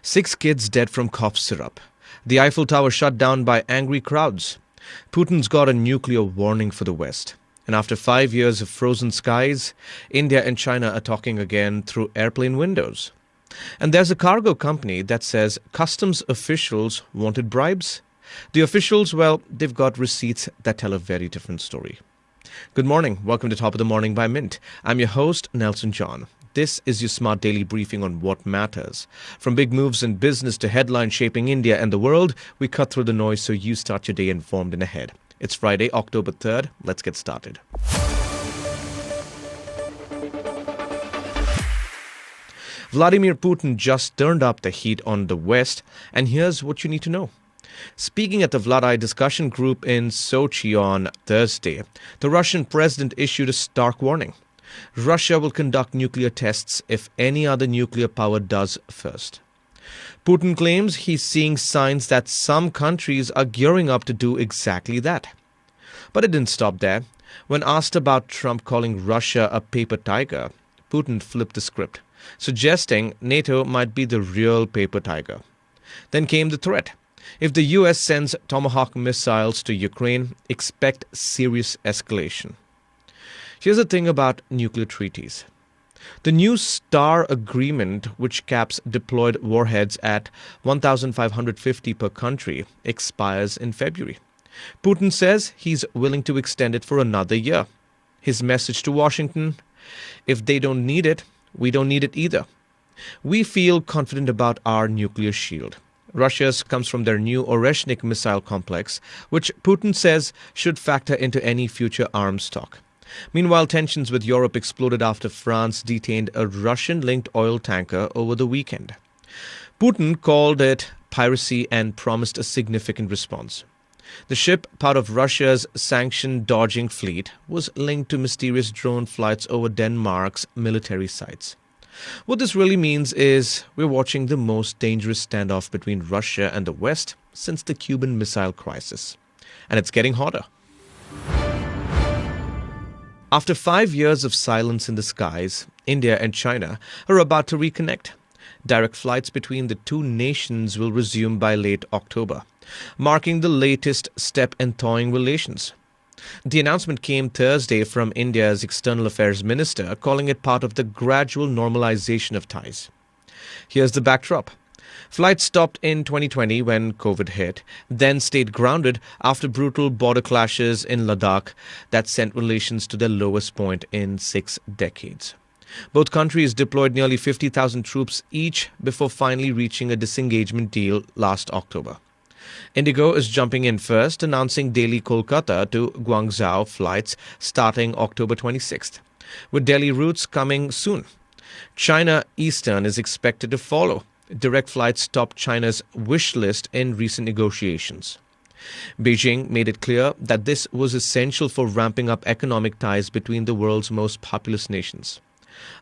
6 kids dead from cough syrup. The Eiffel Tower shut down by angry crowds. Putin's got a nuclear warning for the West. And after 5 years of frozen skies, India and China are talking again through airplane windows. And there's a cargo company that says customs officials wanted bribes. The officials, well, they've got receipts that tell a very different story. Good morning. Welcome to Top of the Morning by Mint. I'm your host, Nelson John. This is your smart daily briefing on what matters. From big moves in business to headlines shaping India and the world, we cut through the noise so you start your day informed and ahead. It's Friday, October 3rd. Let's get started. Vladimir Putin just turned up the heat on the West, and here's what you need to know. Speaking at the Vladai discussion group in Sochi on Thursday, the Russian president issued a stark warning. Russia will conduct nuclear tests if any other nuclear power does first. Putin claims he's seeing signs that some countries are gearing up to do exactly that. But it didn't stop there. When asked about Trump calling Russia a paper tiger, Putin flipped the script, suggesting NATO might be the real paper tiger. Then came the threat. If the US sends Tomahawk missiles to Ukraine, expect serious escalation. Here's the thing about nuclear treaties. The new STAR agreement, which caps deployed warheads at 1,550 per country, expires in February. Putin says he's willing to extend it for another year. His message to Washington: if they don't need it, we don't need it either. We feel confident about our nuclear shield. Russia's comes from their new Oreshnik missile complex, which Putin says should factor into any future arms talk. Meanwhile, tensions with Europe exploded after France detained a Russian-linked oil tanker over the weekend. Putin called it piracy and promised a significant response. The ship, part of Russia's sanction-dodging fleet, was linked to mysterious drone flights over Denmark's military sites. What this really means is we're watching the most dangerous standoff between Russia and the West since the Cuban Missile Crisis. And it's getting hotter. After 5 years of silence in the skies, India and China are about to reconnect. Direct flights between the two nations will resume by late October, marking the latest step in thawing relations. The announcement came Thursday from India's External Affairs Minister, calling it part of the gradual normalization of ties. Here's the backdrop. Flights stopped in 2020 when COVID hit, then stayed grounded after brutal border clashes in Ladakh that sent relations to their lowest point in 6 decades. Both countries deployed nearly 50,000 troops each before finally reaching a disengagement deal last October. Indigo is jumping in first, announcing daily Kolkata to Guangzhou flights starting October 26th, with Delhi routes coming soon. China Eastern is expected to follow. Direct flights topped China's wish list in recent negotiations. Beijing made it clear that this was essential for ramping up economic ties between the world's most populous nations.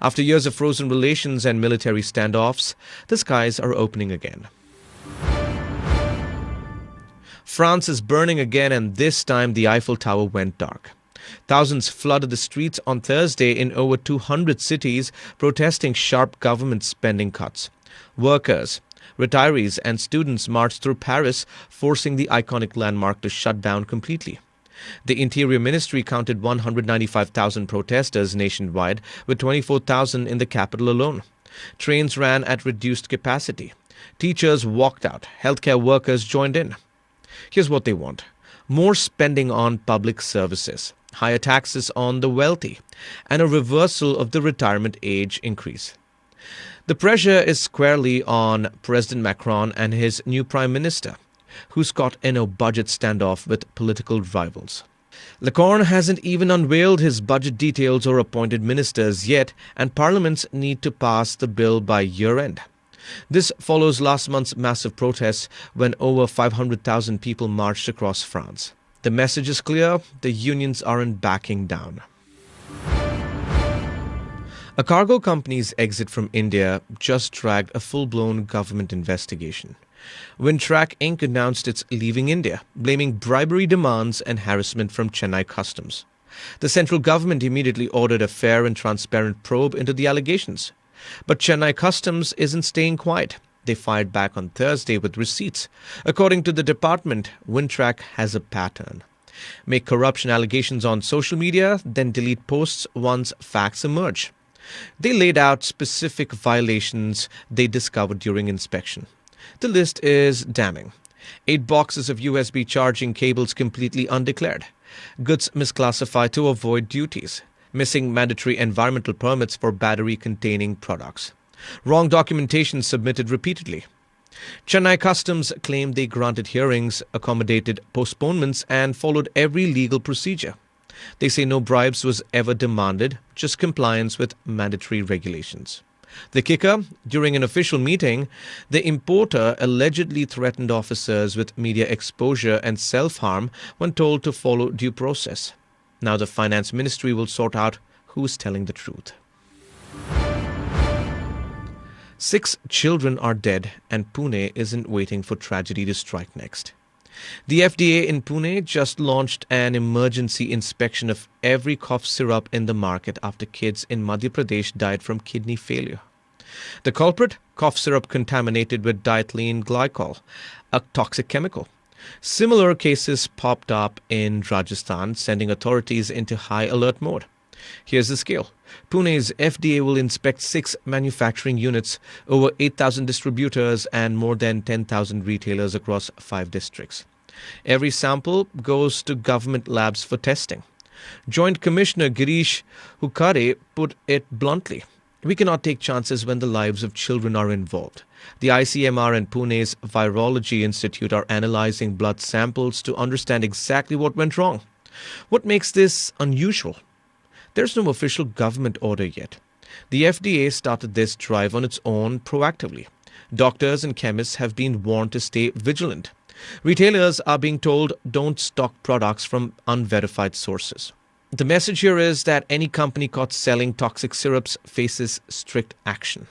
After years of frozen relations and military standoffs, the skies are opening again. France is burning again, and this time the Eiffel Tower went dark. Thousands flooded the streets on Thursday in over 200 cities, protesting sharp government spending cuts. Workers, retirees, and students marched through Paris, forcing the iconic landmark to shut down completely. The Interior Ministry counted 195,000 protesters nationwide, with 24,000 in the capital alone. Trains ran at reduced capacity. Teachers walked out. Healthcare workers joined in. Here's what they want: more spending on public services, higher taxes on the wealthy, and a reversal of the retirement age increase. The pressure is squarely on President Macron and his new Prime Minister, who's caught in a budget standoff with political rivals. Lecorne hasn't even unveiled his budget details or appointed ministers yet, and parliaments need to pass the bill by year-end. This follows last month's massive protests when over 500,000 people marched across France. The message is clear: the unions aren't backing down. A cargo company's exit from India just dragged a full-blown government investigation. Wintrack Inc. announced it's leaving India, blaming bribery demands and harassment from Chennai customs. The central government immediately ordered a fair and transparent probe into the allegations. But Chennai customs isn't staying quiet. They fired back on Thursday with receipts. According to the department, Wintrack has a pattern. Make corruption allegations on social media, then delete posts once facts emerge. They laid out specific violations they discovered during inspection. The list is damning. 8 boxes of USB charging cables completely undeclared. Goods misclassified to avoid duties. Missing mandatory environmental permits for battery-containing products. Wrong documentation submitted repeatedly. Chennai Customs claimed they granted hearings, accommodated postponements, and followed every legal procedure. They say no bribes was ever demanded, just compliance with mandatory regulations. The kicker, during an official meeting, the importer allegedly threatened officers with media exposure and self-harm when told to follow due process. Now the finance ministry will sort out who's telling the truth. 6 children are dead and Pune isn't waiting for tragedy to strike next. The FDA in Pune just launched an emergency inspection of every cough syrup in the market after kids in Madhya Pradesh died from kidney failure. The culprit? Cough syrup contaminated with diethylene glycol, a toxic chemical. Similar cases popped up in Rajasthan, sending authorities into high alert mode. Here's the scale. Pune's FDA will inspect 6 manufacturing units, over 8,000 distributors, and more than 10,000 retailers across 5 districts. Every sample goes to government labs for testing. Joint Commissioner Girish Hukare put it bluntly. We cannot take chances when the lives of children are involved. The ICMR and Pune's Virology Institute are analyzing blood samples to understand exactly what went wrong. What makes this unusual? There's no official government order yet. The FDA started this drive on its own proactively. Doctors and chemists have been warned to stay vigilant. Retailers are being told don't stock products from unverified sources. The message here is that any company caught selling toxic syrups faces strict action.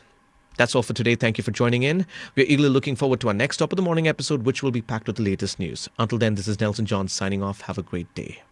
That's all for today. Thank you for joining in. We're eagerly looking forward to our next Top of the Morning episode, which will be packed with the latest news. Until then, this is Nelson John signing off. Have a great day.